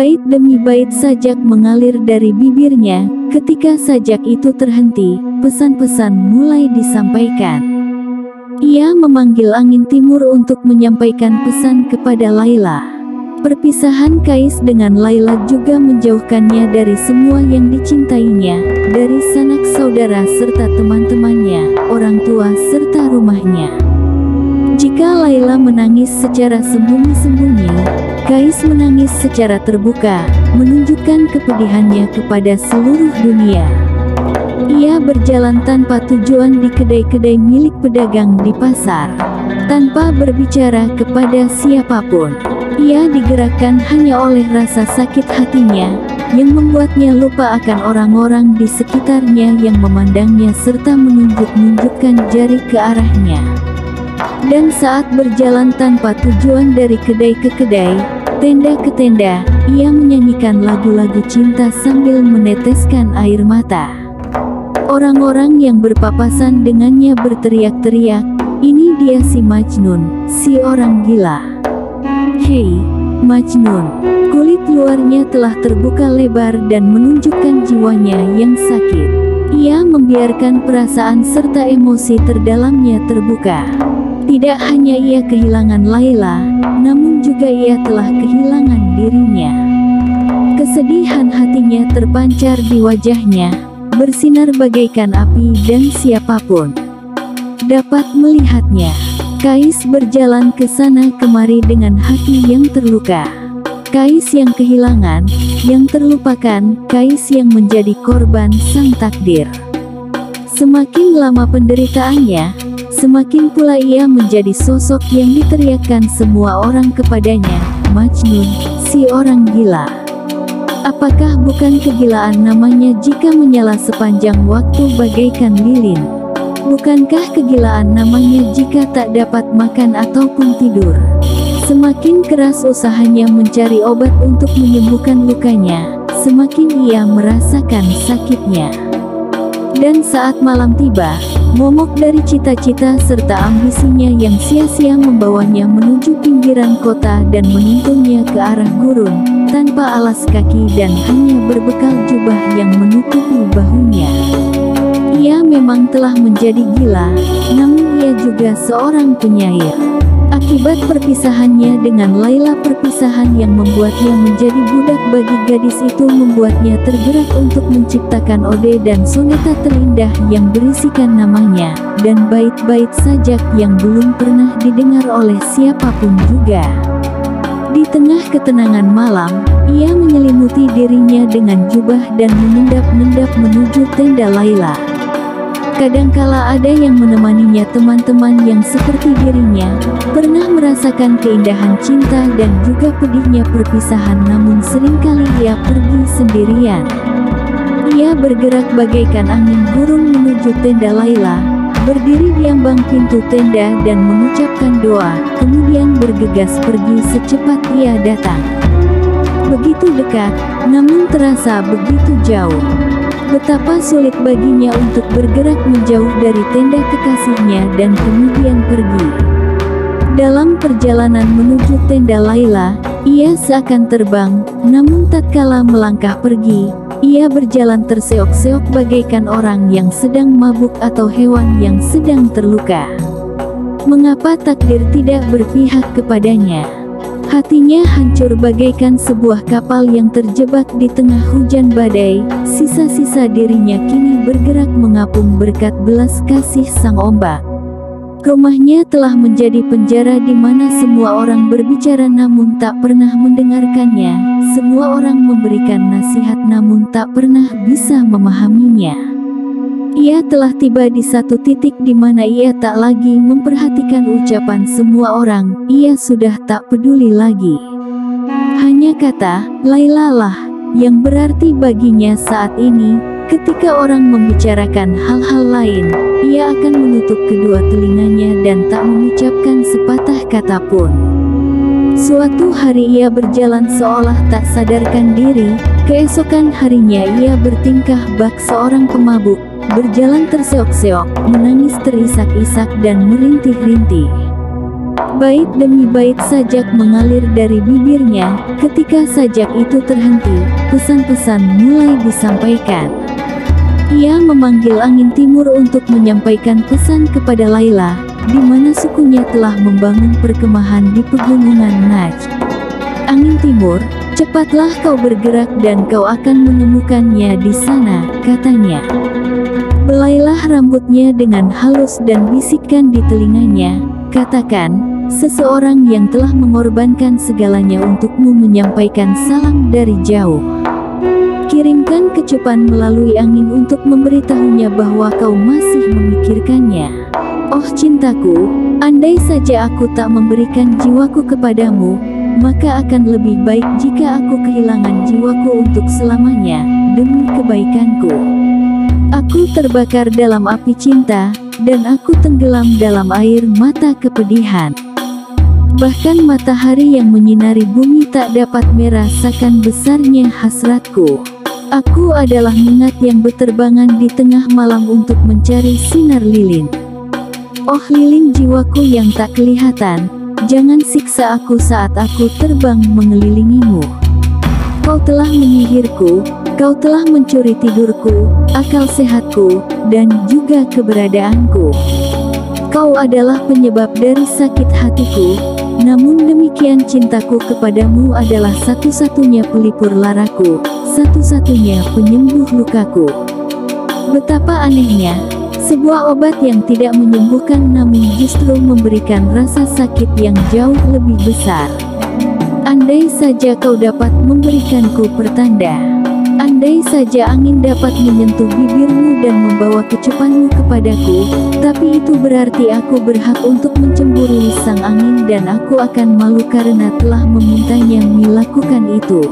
Bait demi bait sajak mengalir dari bibirnya. Ketika sajak itu terhenti, pesan-pesan mulai disampaikan. Ia memanggil angin timur untuk menyampaikan pesan kepada Laila. Perpisahan Kais dengan Laila juga menjauhkannya dari semua yang dicintainya, dari sanak saudara serta teman-temannya, orang tua serta rumahnya. Jika Laila menangis secara sembunyi-sembunyi, Kais menangis secara terbuka, menunjukkan kepedihannya kepada seluruh dunia. Ia berjalan tanpa tujuan di kedai-kedai milik pedagang di pasar, tanpa berbicara kepada siapapun. Ia digerakkan hanya oleh rasa sakit hatinya, yang membuatnya lupa akan orang-orang di sekitarnya yang memandangnya serta menunjuk-nunjukkan jari ke arahnya. Dan saat berjalan tanpa tujuan dari kedai ke kedai, tenda ke tenda, ia menyanyikan lagu-lagu cinta sambil meneteskan air mata. Orang-orang yang berpapasan dengannya berteriak-teriak, "Ini dia si Majnun, si orang gila. Hei, Majnun!" Kulit luarnya telah terbuka lebar dan menunjukkan jiwanya yang sakit. Ia membiarkan perasaan serta emosi terdalamnya terbuka. Tidak hanya ia kehilangan Laila, namun juga ia telah kehilangan dirinya. Kesedihan hatinya terpancar di wajahnya, bersinar bagaikan api dan siapapun dapat melihatnya. Kais berjalan ke sana kemari dengan hati yang terluka. Kais yang kehilangan, yang terlupakan, Kais yang menjadi korban sang takdir. Semakin lama penderitaannya, semakin pula ia menjadi sosok yang diteriakkan semua orang kepadanya, "Majnun, si orang gila." Apakah bukan kegilaan namanya jika menyala sepanjang waktu bagaikan lilin? Bukankah kegilaan namanya jika tak dapat makan ataupun tidur? Semakin keras usahanya mencari obat untuk menyembuhkan lukanya, semakin ia merasakan sakitnya. Dan saat malam tiba, momok dari cita-cita serta ambisinya yang sia-sia membawanya menuju pinggiran kota dan menuntunnya ke arah gurun, tanpa alas kaki dan hanya berbekal jubah yang menutupi bahunya. Ia memang telah menjadi gila, namun ia juga seorang penyair. Akibat perpisahannya dengan Laila, perpisahan yang membuatnya menjadi budak bagi gadis itu membuatnya tergerak untuk menciptakan ode dan soneta terindah yang berisikan namanya, dan bait-bait sajak yang belum pernah didengar oleh siapapun juga. Di tengah ketenangan malam, ia menyelimuti dirinya dengan jubah dan mengendap-endap menuju tenda Laila. Kadangkala ada yang menemaninya, teman-teman yang seperti dirinya, pernah merasakan keindahan cinta dan juga pedihnya perpisahan, namun seringkali ia pergi sendirian. Ia bergerak bagaikan angin burung menuju tenda Laila, berdiri di ambang pintu tenda dan mengucapkan doa, kemudian bergegas pergi secepat ia datang. Begitu dekat, namun terasa begitu jauh. Betapa sulit baginya untuk bergerak menjauh dari tenda kekasihnya dan kemudian pergi. Dalam perjalanan menuju tenda Laila, ia seakan terbang, namun tatkala melangkah pergi, ia berjalan terseok-seok bagaikan orang yang sedang mabuk atau hewan yang sedang terluka. Mengapa takdir tidak berpihak kepadanya? Hatinya hancur bagaikan sebuah kapal yang terjebak di tengah hujan badai. Sisa-sisa dirinya kini bergerak mengapung berkat belas kasih sang ombak. Rumahnya telah menjadi penjara di mana semua orang berbicara namun tak pernah mendengarkannya. Semua orang memberikan nasihat namun tak pernah bisa memahaminya. Ia telah tiba di satu titik di mana ia tak lagi memperhatikan ucapan semua orang. Ia sudah tak peduli lagi. Hanya kata Laila lah yang berarti baginya saat ini. Ketika orang membicarakan hal-hal lain, ia akan menutup kedua telinganya dan tak mengucapkan sepatah kata pun. Suatu hari ia berjalan seolah tak sadarkan diri. Keesokan harinya ia bertingkah bak seorang pemabuk, berjalan terseok-seok, menangis terisak-isak dan merintih-rintih. Bait demi bait sajak mengalir dari bibirnya. Ketika sajak itu terhenti, pesan-pesan mulai disampaikan. Ia memanggil angin timur untuk menyampaikan pesan kepada Laila, di mana sukunya telah membangun perkemahan di pegunungan Najd. Angin timur, cepatlah kau bergerak dan kau akan menemukannya di sana, katanya. Belailah rambutnya dengan halus dan bisikkan di telinganya, katakan, seseorang yang telah mengorbankan segalanya untukmu menyampaikan salam dari jauh. Kirimkan kecupan melalui angin untuk memberitahunya bahwa kau masih memikirkannya. Oh cintaku, andai saja aku tak memberikan jiwaku kepadamu, maka akan lebih baik jika aku kehilangan jiwaku untuk selamanya, demi kebaikanku. Aku terbakar dalam api cinta, dan aku tenggelam dalam air mata kepedihan. Bahkan matahari yang menyinari bumi tak dapat merasakan besarnya hasratku. Aku adalah mingat yang berterbangan di tengah malam untuk mencari sinar lilin. Oh lilin jiwaku yang tak kelihatan, jangan siksa aku saat aku terbang mengelilingimu. Kau telah menyihirku, kau telah mencuri tidurku, akal sehatku, dan juga keberadaanku. Kau adalah penyebab dari sakit hatiku, namun demikian cintaku kepadamu adalah satu-satunya pelipur laraku, satu-satunya penyembuh lukaku. Betapa anehnya, sebuah obat yang tidak menyembuhkan namun justru memberikan rasa sakit yang jauh lebih besar. Andai saja kau dapat memberikanku pertanda. Andai saja angin dapat menyentuh bibirmu dan membawa kecupanmu kepadaku, tapi itu berarti aku berhak untuk mencemburui sang angin dan aku akan malu karena telah memintanya melakukan itu.